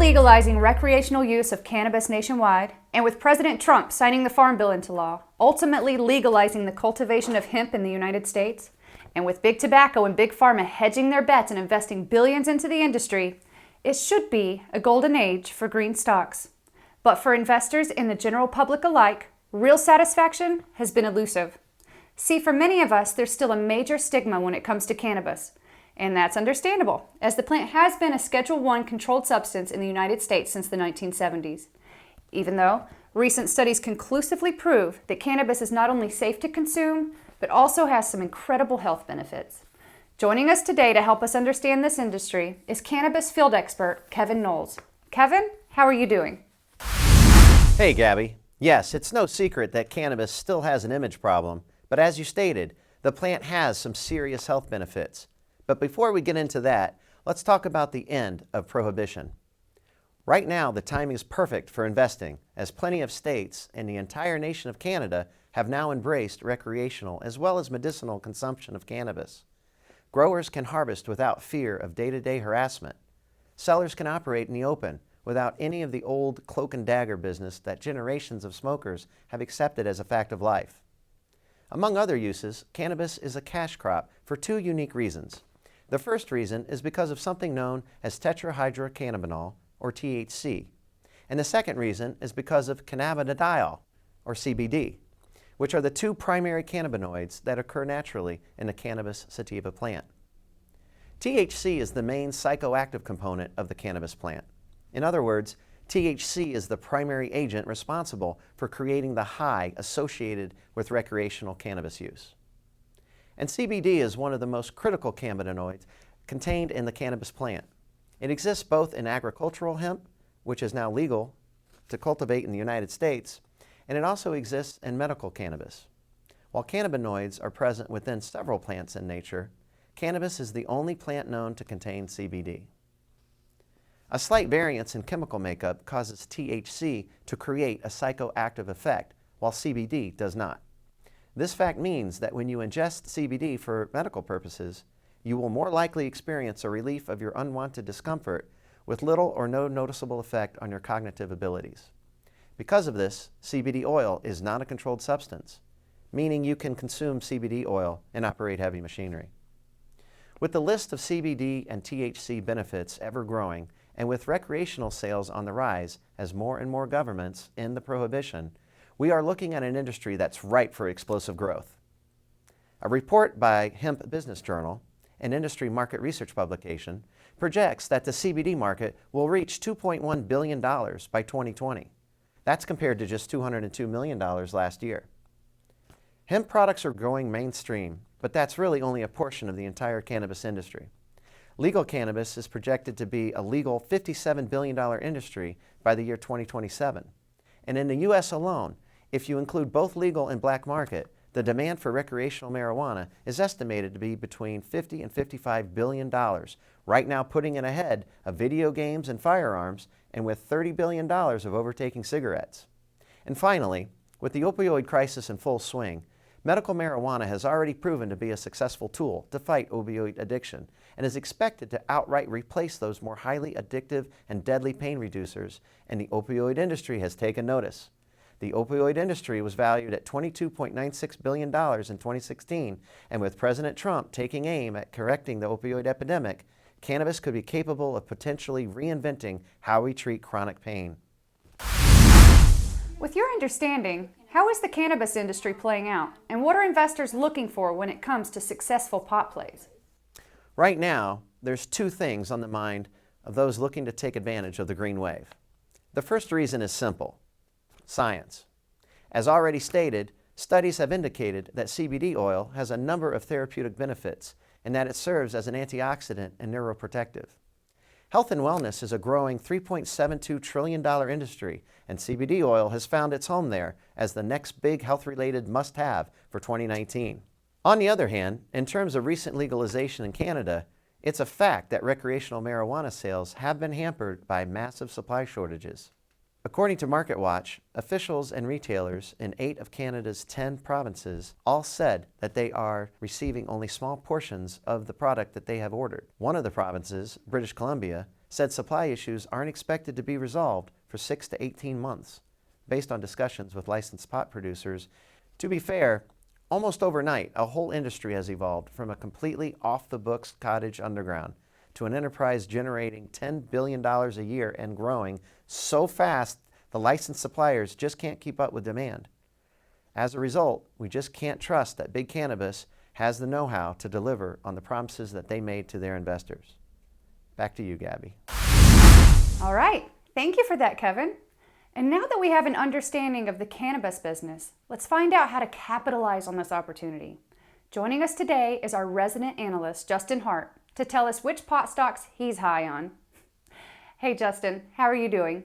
legalizing recreational use of cannabis nationwide, and with President Trump signing the Farm Bill into law, ultimately legalizing the cultivation of hemp in the United States, and with Big Tobacco and Big Pharma hedging their bets and investing billions into the industry, it should be a golden age for green stocks. But for investors and the general public alike, real satisfaction has been elusive. See, for many of us, there's still a major stigma when it comes to cannabis. And that's understandable, as the plant has been a Schedule I controlled substance in the United States since the 1970s. Even though recent studies conclusively prove that cannabis is not only safe to consume, but also has some incredible health benefits. Joining us today to help us understand this industry is cannabis field expert Kevin Knowles. Kevin, how are you doing? Hey, Gabby. Yes, it's no secret that cannabis still has an image problem, but as you stated, the plant has some serious health benefits. But before we get into that, let's talk about the end of prohibition. Right now, the timing is perfect for investing, as plenty of states and the entire nation of Canada have now embraced recreational as well as medicinal consumption of cannabis. Growers can harvest without fear of day-to-day harassment. Sellers can operate in the open without any of the old cloak and dagger business that generations of smokers have accepted as a fact of life. Among other uses, cannabis is a cash crop for two unique reasons. The first reason is because of something known as tetrahydrocannabinol, or THC. And the second reason is because of cannabidiol, or CBD, which are the two primary cannabinoids that occur naturally in the cannabis sativa plant. THC is the main psychoactive component of the cannabis plant. In other words, THC is the primary agent responsible for creating the high associated with recreational cannabis use. And CBD is one of the most critical cannabinoids contained in the cannabis plant. It exists both in agricultural hemp, which is now legal to cultivate in the United States, and it also exists in medical cannabis. While cannabinoids are present within several plants in nature, cannabis is the only plant known to contain CBD. A slight variance in chemical makeup causes THC to create a psychoactive effect, while CBD does not. This fact means that when you ingest CBD for medical purposes, you will more likely experience a relief of your unwanted discomfort with little or no noticeable effect on your cognitive abilities. Because of this, CBD oil is not a controlled substance, meaning you can consume CBD oil and operate heavy machinery. With the list of CBD and THC benefits ever growing, and with recreational sales on the rise as more and more governments end the prohibition, we are looking at an industry that's ripe for explosive growth. A report by Hemp Business Journal, an industry market research publication, projects that the CBD market will reach $2.1 billion by 2020. That's compared to just $202 million last year. Hemp products are growing mainstream, but that's really only a portion of the entire cannabis industry. Legal cannabis is projected to be a legal $57 billion industry by the year 2027. And in the U.S. alone, if you include both legal and black market, the demand for recreational marijuana is estimated to be between $50 and $55 billion, right now putting it ahead of video games and firearms, and with $30 billion of overtaking cigarettes. And finally, with the opioid crisis in full swing, medical marijuana has already proven to be a successful tool to fight opioid addiction and is expected to outright replace those more highly addictive and deadly pain reducers, and the opioid industry has taken notice. The opioid industry was valued at $22.96 billion in 2016, and with President Trump taking aim at correcting the opioid epidemic, cannabis could be capable of potentially reinventing how we treat chronic pain. With your understanding, how is the cannabis industry playing out, and what are investors looking for when it comes to successful pot plays? Right now, there's two things on the mind of those looking to take advantage of the green wave. The first reason is simple: science. As already stated, studies have indicated that CBD oil has a number of therapeutic benefits and that it serves as an antioxidant and neuroprotective. Health and wellness is a growing $3.72 trillion industry, and CBD oil has found its home there as the next big health-related must-have for 2019. On the other hand, in terms of recent legalization in Canada, it's a fact that recreational marijuana sales have been hampered by massive supply shortages. According to MarketWatch, officials and retailers in 8 of Canada's 10 provinces all said that they are receiving only small portions of the product that they have ordered. One of the provinces, British Columbia, said supply issues aren't expected to be resolved for 6 to 18 months, based on discussions with licensed pot producers. To be fair, almost overnight, a whole industry has evolved from a completely off-the-books cottage underground to an enterprise generating $10 billion a year and growing so fast the licensed suppliers just can't keep up with demand. As a result, we just can't trust that Big Cannabis has the know-how to deliver on the promises that they made to their investors. Back to you, Gabby. All right, thank you for that, Kevin. And now that we have an understanding of the cannabis business, let's find out how to capitalize on this opportunity. Joining us today is our resident analyst, Justin Hart, to tell us which pot stocks he's high on. Hey, Justin, how are you doing?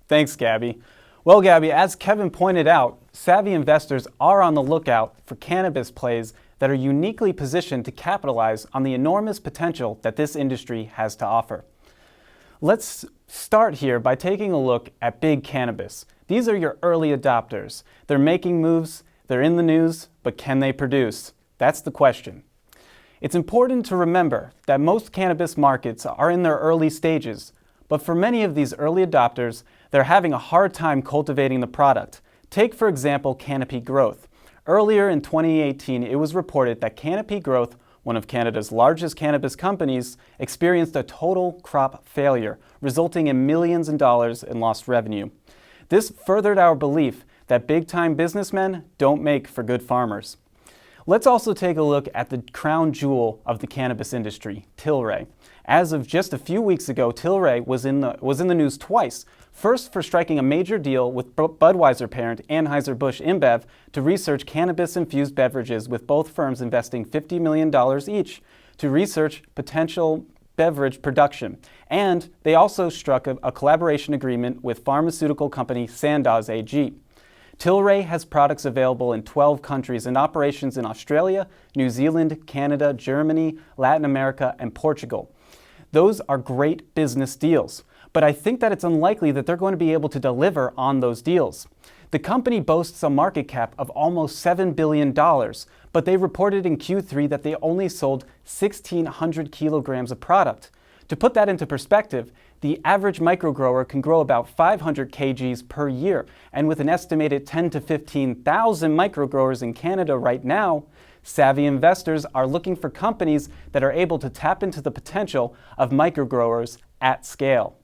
Thanks, Gabby. Well, Gabby, as Kevin pointed out, savvy investors are on the lookout for cannabis plays that are uniquely positioned to capitalize on the enormous potential that this industry has to offer. Let's start here by taking a look at Big Cannabis. These are your early adopters. They're making moves, they're in the news, but can they produce? That's the question. It's important to remember that most cannabis markets are in their early stages, but for many of these early adopters, they're having a hard time cultivating the product. Take, for example, Canopy Growth. Earlier in 2018, it was reported that Canopy Growth, one of Canada's largest cannabis companies, experienced a total crop failure, resulting in millions of dollars in lost revenue. This furthered our belief that big-time businessmen don't make for good farmers. Let's also take a look at the crown jewel of the cannabis industry, Tilray. As of just a few weeks ago, Tilray was in the news twice. First, for striking a major deal with Budweiser parent Anheuser-Busch InBev to research cannabis-infused beverages, with both firms investing $50 million each to research potential beverage production. And they also struck a collaboration agreement with pharmaceutical company Sandoz AG. Tilray has products available in 12 countries and operations in Australia, New Zealand, Canada, Germany, Latin America, and Portugal. Those are great business deals, but I think that it's unlikely that they're going to be able to deliver on those deals. The company boasts a market cap of almost $7 billion, but they reported in Q3 that they only sold 1,600 kilograms of product. To put that into perspective, the average microgrower can grow about 500 kgs per year, and with an estimated 10 to 15,000 microgrowers in Canada right now, savvy investors are looking for companies that are able to tap into the potential of microgrowers at scale.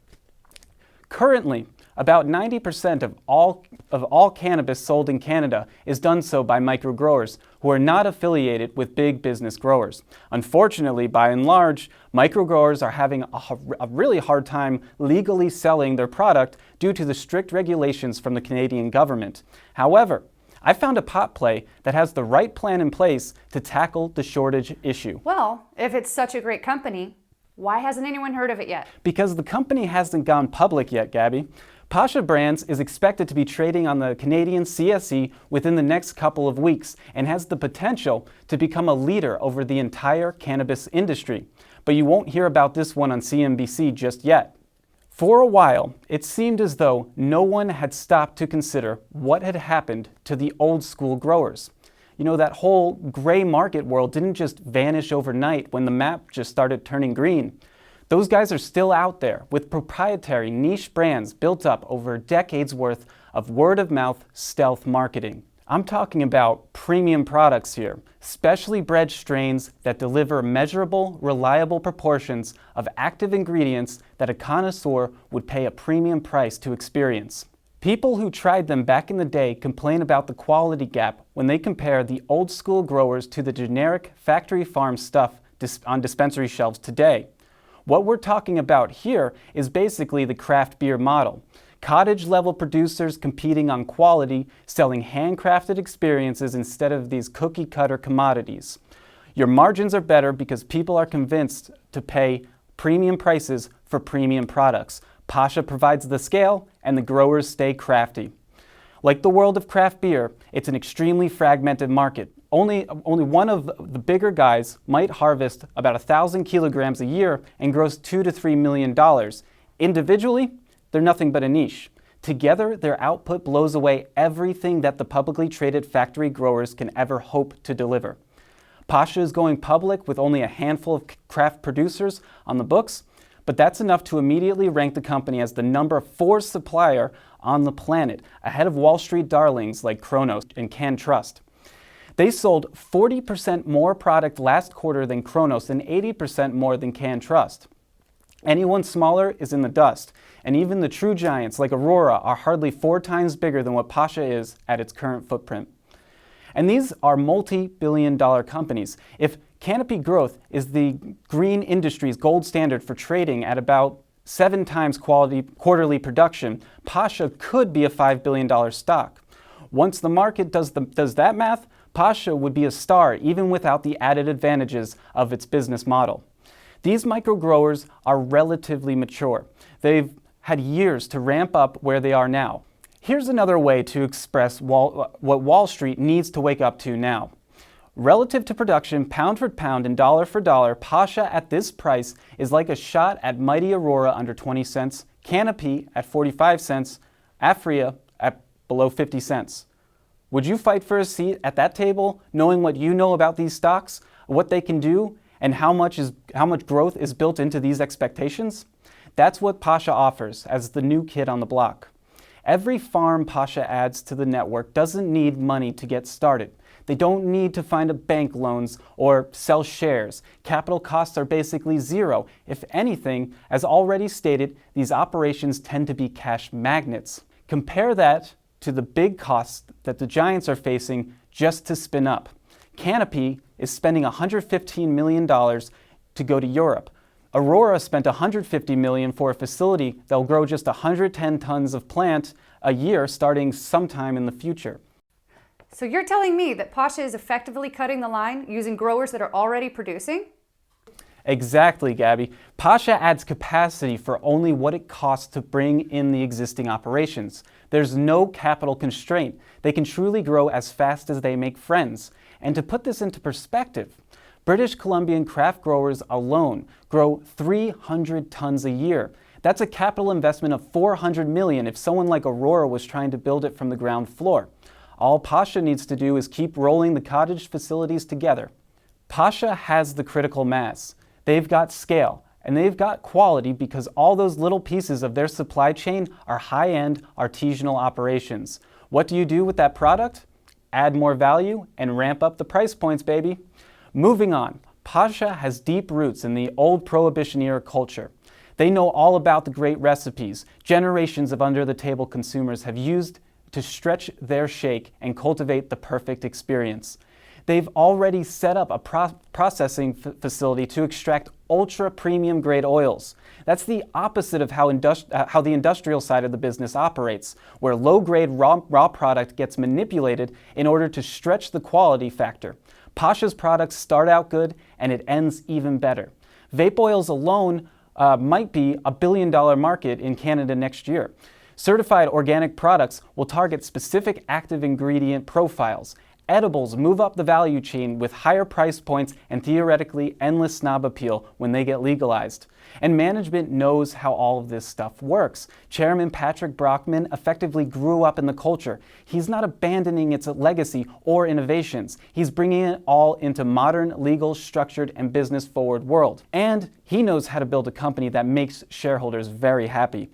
Currently, about 90% of all cannabis sold in Canada is done so by microgrowers who are not affiliated with big business growers. Unfortunately, by and large, microgrowers are having a really hard time legally selling their product due to the strict regulations from the Canadian government. However, I found a pot play that has the right plan in place to tackle the shortage issue. Well, if it's such a great company, why hasn't anyone heard of it yet? Because the company hasn't gone public yet, Gabby. Pasha Brands is expected to be trading on the Canadian CSE within the next couple of weeks and has the potential to become a leader over the entire cannabis industry. But you won't hear about this one on CNBC just yet. For a while, it seemed as though no one had stopped to consider what had happened to the old school growers. You know, that whole gray market world didn't just vanish overnight when the map just started turning green. Those guys are still out there with proprietary niche brands built up over a decade's worth of word-of-mouth stealth marketing. I'm talking about premium products here, specially bred strains that deliver measurable, reliable proportions of active ingredients that a connoisseur would pay a premium price to experience. People who tried them back in the day complain about the quality gap when they compare the old school growers to the generic factory farm stuff on dispensary shelves today. What we're talking about here is basically the craft beer model. Cottage-level producers competing on quality, selling handcrafted experiences instead of these cookie-cutter commodities. Your margins are better because people are convinced to pay premium prices for premium products. Pasha provides the scale, and the growers stay crafty. Like the world of craft beer, it's an extremely fragmented market. Only one of the bigger guys might harvest about 1,000 kilograms a year and gross $2 to $3 million. Individually, they're nothing but a niche. Together, their output blows away everything that the publicly traded factory growers can ever hope to deliver. Pasha is going public with only a handful of craft producers on the books, but that's enough to immediately rank the company as the number 4 supplier on the planet, ahead of Wall Street darlings like Cronos and CanTrust. They sold 40% more product last quarter than Cronos and 80% more than CanTrust. Anyone smaller is in the dust, and even the true giants like Aurora are hardly 4 times bigger than what Pasha is at its current footprint. And these are multi-billion-dollar companies. If Canopy Growth is the green industry's gold standard for trading at about 7 times quarterly production, Pasha could be a $5 billion stock. Once the market does that math, Pasha would be a star even without the added advantages of its business model. These micro growers are relatively mature. They've had years to ramp up where they are now. Here's another way to express what Wall Street needs to wake up to now. Relative to production, pound for pound and dollar for dollar, Pasha at this price is like a shot at mighty Aurora under 20 cents, Canopy at 45 cents, Afria at below 50 cents. Would you fight for a seat at that table, knowing what you know about these stocks, what they can do, and how much growth is built into these expectations? That's what Pasha offers as the new kid on the block. Every farm Pasha adds to the network doesn't need money to get started. They don't need to find bank loans or sell shares. Capital costs are basically zero. If anything, as already stated, these operations tend to be cash magnets. Compare that to the big costs that the giants are facing just to spin up. Canopy is spending $115 million to go to Europe. Aurora spent $150 million for a facility that will grow just 110 tons of plant a year starting sometime in the future. So you're telling me that Pasha is effectively cutting the line using growers that are already producing? Exactly, Gabby. Pasha adds capacity for only what it costs to bring in the existing operations. There's no capital constraint. They can truly grow as fast as they make friends. And to put this into perspective, British Columbian craft growers alone grow 300 tons a year. That's a capital investment of $400 million if someone like Aurora was trying to build it from the ground floor. All Pasha needs to do is keep rolling the cottage facilities together. Pasha has the critical mass. They've got scale, and they've got quality because all those little pieces of their supply chain are high-end artisanal operations. What do you do with that product? Add more value and ramp up the price points, baby. Moving on, Pasha has deep roots in the old Prohibition era culture. They know all about the great recipes generations of under-the-table consumers have used to stretch their shake and cultivate the perfect experience. They've already set up a processing facility to extract ultra-premium grade oils. That's the opposite of how the industrial side of the business operates, where low-grade raw product gets manipulated in order to stretch the quality factor. Pasha's products start out good, and it ends even better. Vape oils alone might be a $1 billion market in Canada next year. Certified organic products will target specific active ingredient profiles. Edibles move up the value chain with higher price points and theoretically endless snob appeal when they get legalized. And management knows how all of this stuff works. Chairman Patrick Brockman effectively grew up in the culture. He's not abandoning its legacy or innovations. He's bringing it all into modern, legal, structured, and business-forward world. And he knows how to build a company that makes shareholders very happy.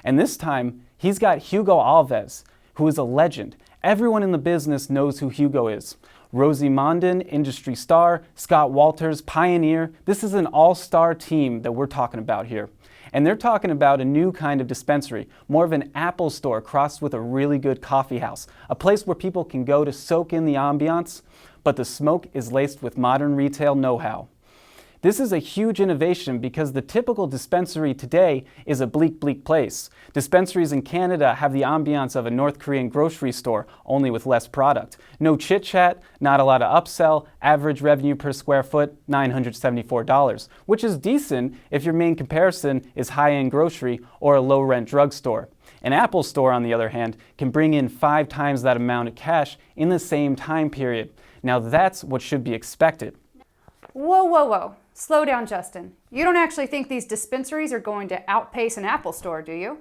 And this time, he's got Hugo Alves, who is a legend. Everyone in the business knows who Hugo is. Rosie Mondin, industry star, Scott Walters, pioneer. This is an all-star team that we're talking about here. And they're talking about a new kind of dispensary, more of an Apple store crossed with a really good coffee house, a place where people can go to soak in the ambiance, but the smoke is laced with modern retail know-how. This is a huge innovation because the typical dispensary today is a bleak, bleak place. Dispensaries in Canada have the ambiance of a North Korean grocery store, only with less product. No chit-chat, not a lot of upsell, average revenue per square foot, $974, which is decent if your main comparison is high-end grocery or a low-rent drugstore. An Apple store, on the other hand, can bring in 5 times that amount of cash in the same time period. Now that's what should be expected. Whoa, whoa, whoa. Slow down, Justin. You don't actually think these dispensaries are going to outpace an Apple store, do you?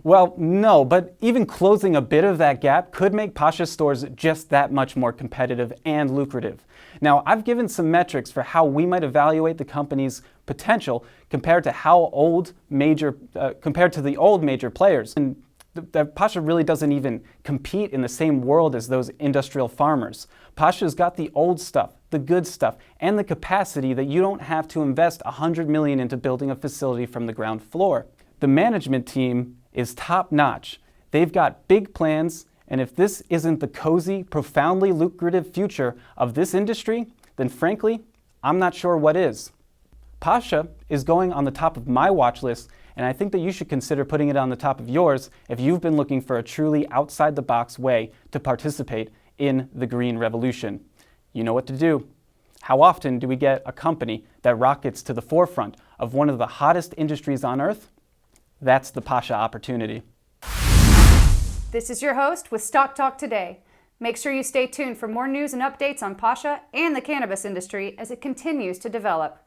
Well, no, but even closing a bit of that gap could make Pasha stores just that much more competitive and lucrative. Now, I've given some metrics for how we might evaluate the company's potential compared to the old major players. And Pasha really doesn't even compete in the same world as those industrial farmers. Pasha's got the old stuff, the good stuff, and the capacity that you don't have to invest $100 million into building a facility from the ground floor. The management team is top-notch. They've got big plans, and if this isn't the cozy, profoundly lucrative future of this industry, then frankly, I'm not sure what is. Pasha is going on the top of my watch list, and I think that you should consider putting it on the top of yours if you've been looking for a truly outside-the-box way to participate in the green revolution. You know what to do. How often do we get a company that rockets to the forefront of one of the hottest industries on earth? That's the Pasha opportunity. This is your host with Stock Talk Today. Make sure you stay tuned for more news and updates on Pasha and the cannabis industry as it continues to develop.